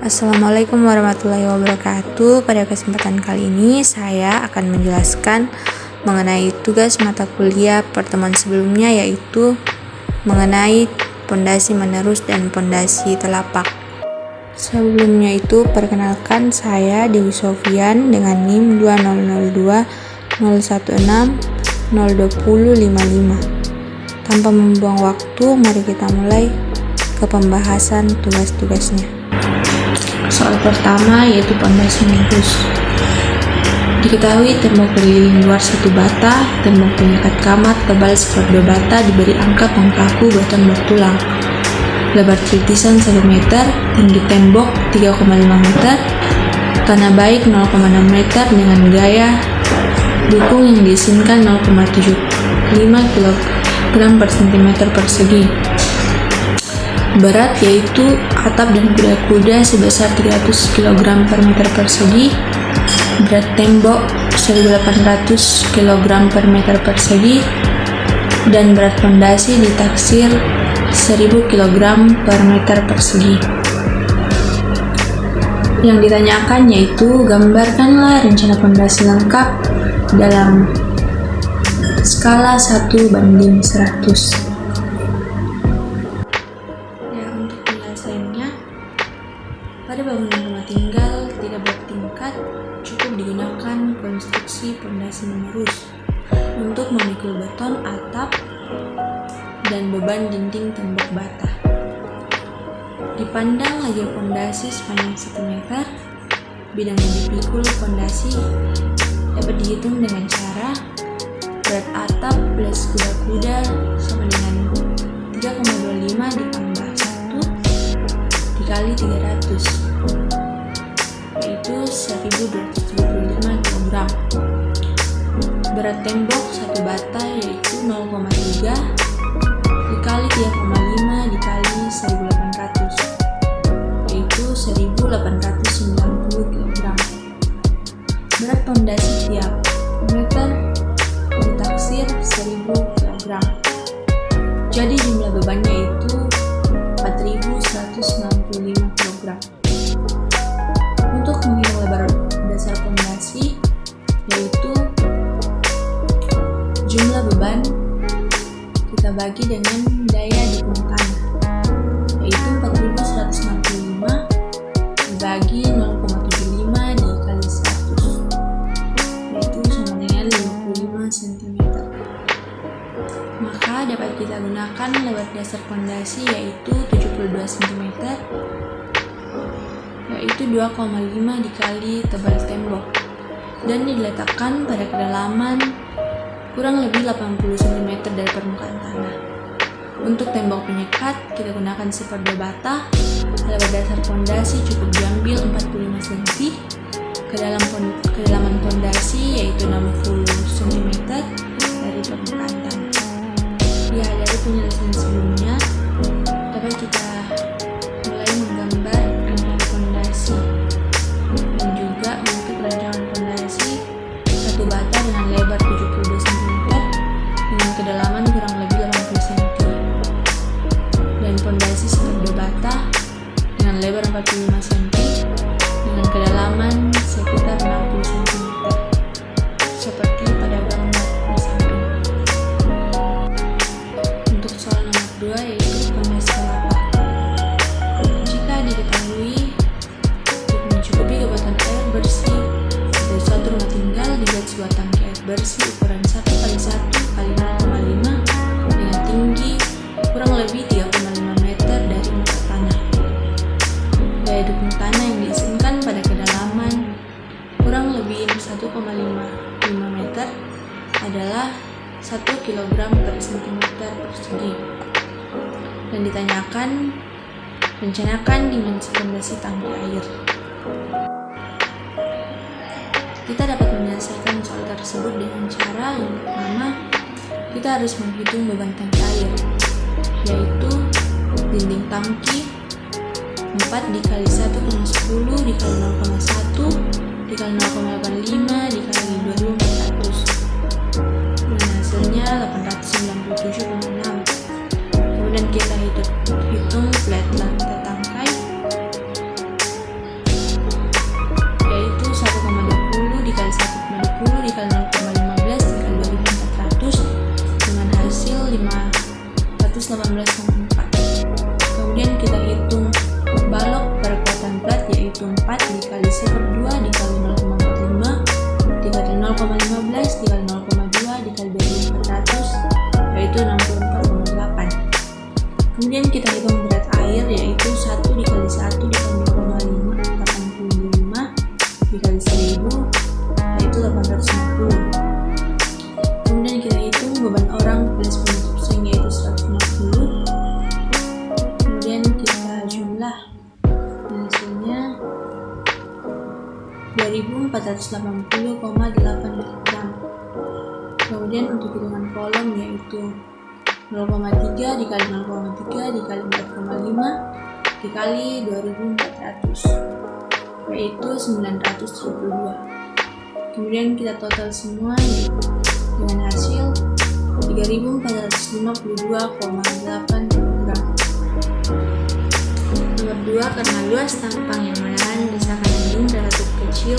Assalamualaikum warahmatullahi wabarakatuh. Pada kesempatan kali ini saya akan menjelaskan mengenai tugas mata kuliah pertemuan sebelumnya, yaitu mengenai pondasi menerus dan pondasi telapak. Sebelumnya itu perkenalkan, saya Dewi Sofian dengan NIM 2002 016 020 55. Tanpa membuang waktu, mari kita mulai ke pembahasan tugas-tugasnya. Soal pertama yaitu pondasi menerus. Diketahui tembok berliling luar 1 bata, tembok penyekat kamar tebal seper 2 bata diberi angka pengkaku beton bertulang. Lebar tritisan 1 meter, tinggi tembok 3,5 meter, tanah baik 0,6 meter dengan gaya dukung yang diizinkan 0,75 kg per cm persegi. Berat yaitu atap dan kuda-kuda sebesar 300 kg per meter persegi, berat tembok 1800 kg per meter persegi, dan berat pondasi ditaksir 1000 kg per meter persegi. Yang ditanyakan yaitu gambarkanlah rencana pondasi lengkap dalam skala 1:100. Pada bangunan rumah tinggal tidak bertingkat, cukup digunakan konstruksi pondasi menerus untuk memikul beton atap dan beban dinding tembok bata. Dipandang lajur pondasi sepanjang 1 meter, bidang yang dipikul pondasi dapat dihitung dengan cara berat atap plus kuda-kuda sama dengan 3,25 ditambah 1 dikali 300, yaitu 1275 kg. Berat tembok 1 bata yaitu 0,3 dikali 3,5 dikali 1800, yaitu 1890 kg. Berat pondasi tiap meter ditaksir 1000 kg. Jadi jumlah bebannya itu 4165 kg. Untuk menghitung lebar dasar pondasi, yaitu jumlah beban kita bagi dengan daya dukung tanah, yaitu 4165 dibagi 0,75 dikali 100, yaitu sama dengan 55 cm. Maka dapat kita gunakan lebar dasar pondasi yaitu 72 cm, yaitu 2,5 dikali tebal tembok, dan diletakkan pada kedalaman kurang lebih 80 cm dari permukaan tanah. Untuk tembok penyekat kita gunakan seper 2 bata. Lebar dasar pondasi cukup diambil 45 cm. Kedalaman pondasi yaitu 60 cm dari permukaan tanah. Ya, dari penjelasan sebelumnya dapat kita mulai menggambar rencana pondasi, dan juga untuk rancangan pondasi 1 bata dengan lebar 72 cm dengan kedalaman kurang lebih 80 cm, dan pondasi seper 2 bata dengan lebar 45 cm dengan kedalaman sekitar 60 cm seperti pada gambar di samping. Untuk soal nomor 2 yaitu pondasi telapak. Jika diketahui untuk mencukupi kebutuhan air bersih dari suatu rumah tinggal dibuat sebuah tangki air bersih ukuran 1x1x0,5 dengan tinggi kurang lebih 3,5 meter dari muka tanah. Daya dukung tanah yang diizinkan pada kedalaman kurang lebih 1,5 meter adalah 1 kg per cm persegi. Dan ditanyakan, rencanakan dimensi pondasi tangki air. Kita dapat menyelesaikan soal tersebut dengan cara yang pertama, kita harus menghitung beban tangki air, yaitu dinding tangki 4 dikali 1,10 dikali 0,1 dikali 0,85 dikali 2400, dan hasilnya 897,6. Kemudian kita hitung flat lantai tangkai yaitu 4 dikali sektor 2 dikali 0,45 dikali 0,15 dikali 0,2 dikali 2400 yaitu 64,8. Kemudian kita hitung berat air yaitu 1 dikali 1 dikali 0,5 85 dikali 1000 yaitu 850. Kemudian kita hitung beban orang plus penutup seng yaitu 150. Kemudian kita jumlah dan hasilnya 2480,8 gram. Kemudian untuk hitungan kolom yaitu 0,3 dikali 0,3 dikali 4,5 dikali 2400 yaitu 972. Kemudian kita total semua dengan hasil 3452,8 gram. Nomor 2, karena luas tampang yang menahan desakan angin relatif kecil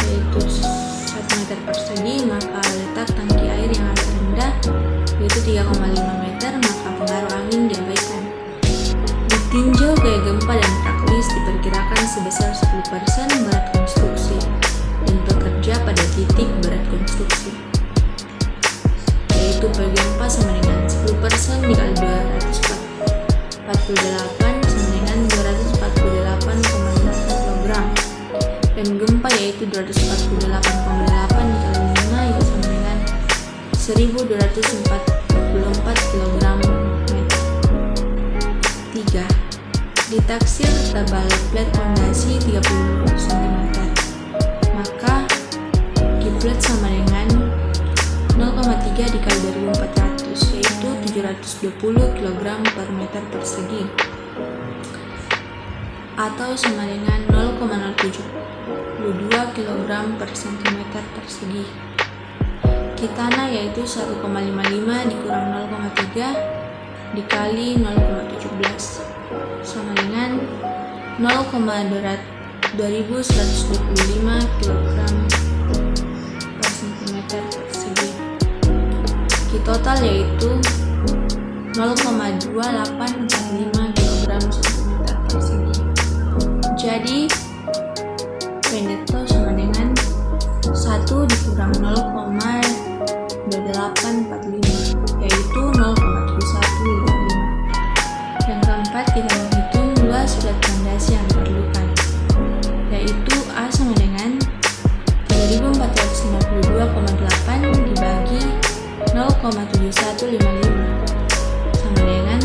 yaitu 1 meter persegi, maka letak tangki air yang agak rendah yaitu 3,5 meter, maka pengaruh angin diabaikan. Ditinjau gaya gempa dan praktis diperkirakan sebesar 10% berat konstruksi dan bekerja pada titik berat konstruksi, yaitu per gempa sama dengan 10% dikali 248 sama dengan 248,8 kg, dan gempa yaitu 248,8 dikali 5 yaitu sama dengan 1244 kg meter. 3. Ditaksir tebal plat fondasi 30 cm, maka kiplat sama dengan 0,3 dikali 2400 yaitu 720 kg per meter persegi atau sama dengan 0,072 kg per cm persegi. Kitana yaitu 1,55 dikurang 0,3 dikali 0,17 sama dengan 2125 kg per cm persegi. Total yaitu 0,2845 kg cm persegi. Jadi Veneto sama dengan 1 dikurang 0,2845 yaitu 0,7155. Yang keempat, kita menghitung luas plat fondasi yang diperlukan yaitu A sama dengan 3452,8 dibagi 0,7155 sama dengan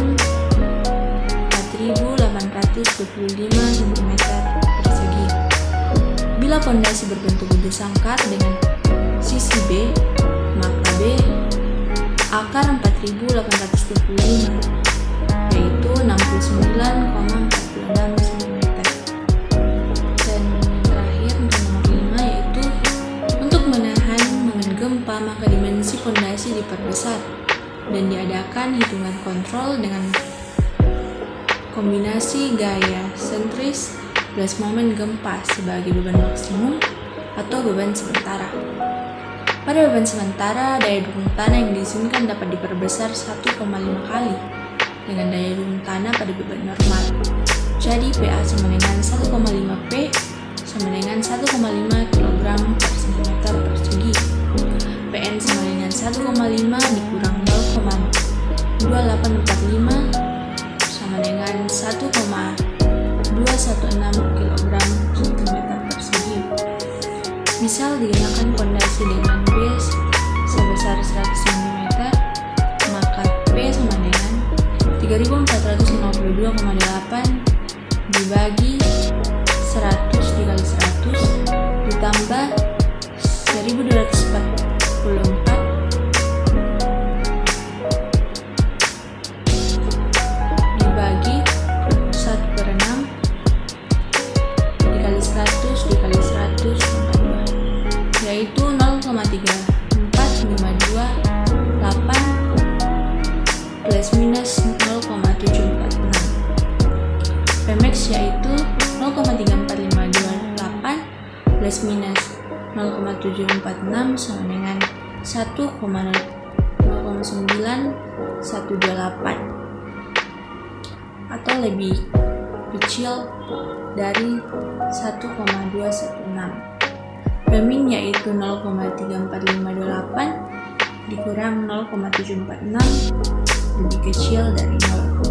4825 cm persegi. Bila fondasi berbentuk buntut sangkar dengan sisi B, maka B akar 4825 yaitu 69,46 cm. Dan terakhir untuk nomor 5 yaitu untuk menahan momen gempa maka dimensi fondasi diperbesar dan diadakan hitungan kontrol dengan kombinasi gaya sentris plus momen gempa sebagai beban maksimum atau beban sementara. Pada beban sementara, daya dukung tanah yang diizinkan dapat diperbesar 1,5 kali dengan daya dukung tanah pada beban normal. Jadi PA sama dengan 1,5 P sama dengan 1,5 kg per cm persegi. PN sama dengan 1,5 dikurang 0,2845 sama dengan 1,216 kg cm persegi. Misal digunakan fondasi dengan base sebesar 100 cm, maka P sama dengan 3452,8 dibagi 100 dikali 100 ditambah 1244 dibagi 1/6 dikali 100 dikali 100 yaitu 0,34528 plus minus 0,746. Pmax yaitu 0,34528 plus minus 0,746 sama dengan 1,09128 atau lebih kecil dari 1,216. Pemin yaitu 0,3458 dikurang 0,746 lebih kecil dari 0.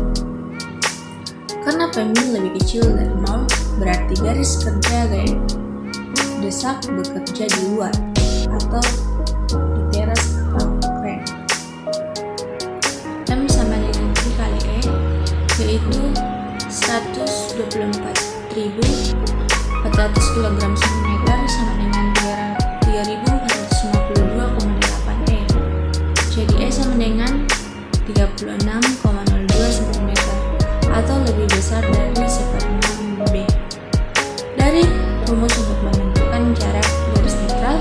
Karena Pemin lebih kecil dari 0, berarti garis kerja gaya desak bekerja di luar atau di teras atau kren. M sama dengan Q kali E, yaitu 124.400 kg cm sama dengan 3.452,8 E. Jadi E sama dengan 36,02 cm atau lebih besar dari 1/6 B. Dari rumus untuk menentukan jarak garis netral,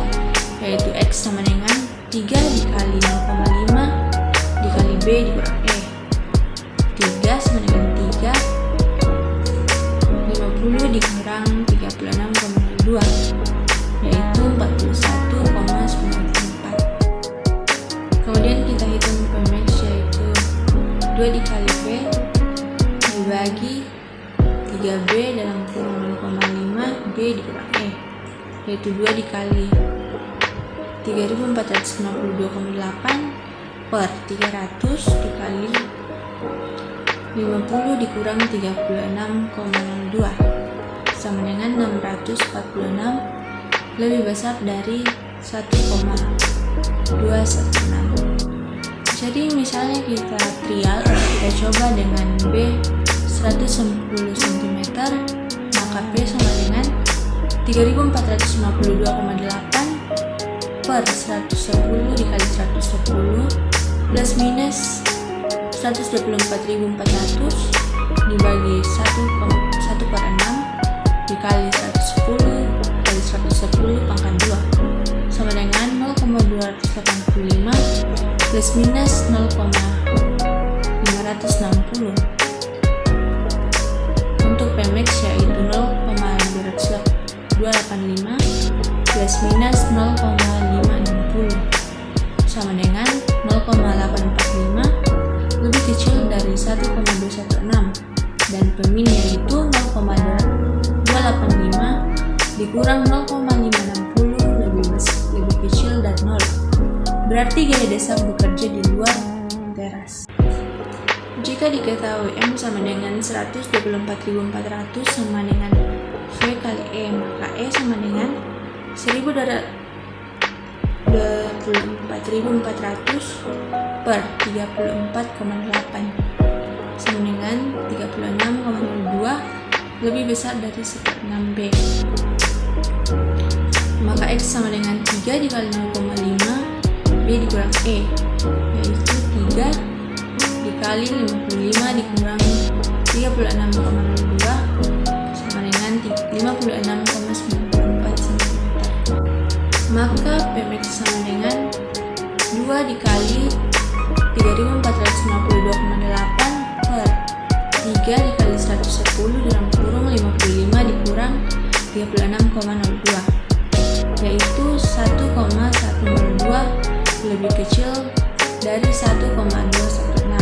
yaitu X sama dengan 3 dikali 0,5 dikali B dikurang E. 3 sama dengan 3, 50 dikurang 36,02, yaitu 41,94. Kemudian kita hitung Pmax, yaitu 2 dikali B dibagi 3B dalam kurung 0,5 B dikurang E, yaitu 2 dikali 3452,8 per 300 dikali 50 dikurang 36,02 sama dengan 646, lebih besar dari 1,216. Jadi misalnya kita trial atau kita coba dengan B 110 cm, maka B sama dengan 3452,8 per 110 dikali 110 plus minus 124.400 dibagi 1/6 dikali 110 kali 110 pangkat 2 sama dengan 0,285 plus minus 0,560. Untuk Pmax yaitu 0,285 plus minus 0,560 sama dengan 0,845 lebih kecil dari 1,216, dan Pemin yaitu 0,285 dikurang 0,560 lebih kecil dari 0. Berarti gaya desak bekerja di luar teras. Jika diketahui M sama dengan 124.400 sama dengan V kali E, maka E sama dengan 124.400 per 34,8 sama dengan 36,02 lebih besar dari 1/6 B. Maka X sama dengan 3 dikali 0,5 B dikurang E, yaitu 3 dikali 55 dikurang 36,02 sama dengan 56,94 cm. Maka Pmax sama dengan 2 dikali 3452,8 per 3 dikali 110 dalam kurung 55 dikurang 36,02, yaitu 1,102 lebih kecil dari 1,216.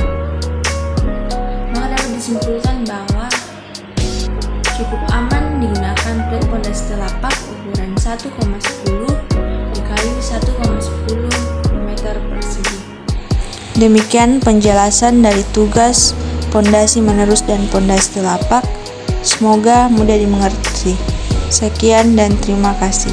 Maka dapat disimpulkan bahwa cukup aman digunakan plat pondasi telapak ukuran 1,10 dikali 1,10 meter persegi. Demikian penjelasan dari tugas pondasi menerus dan pondasi telapak. Semoga mudah dimengerti. Sekian dan terima kasih.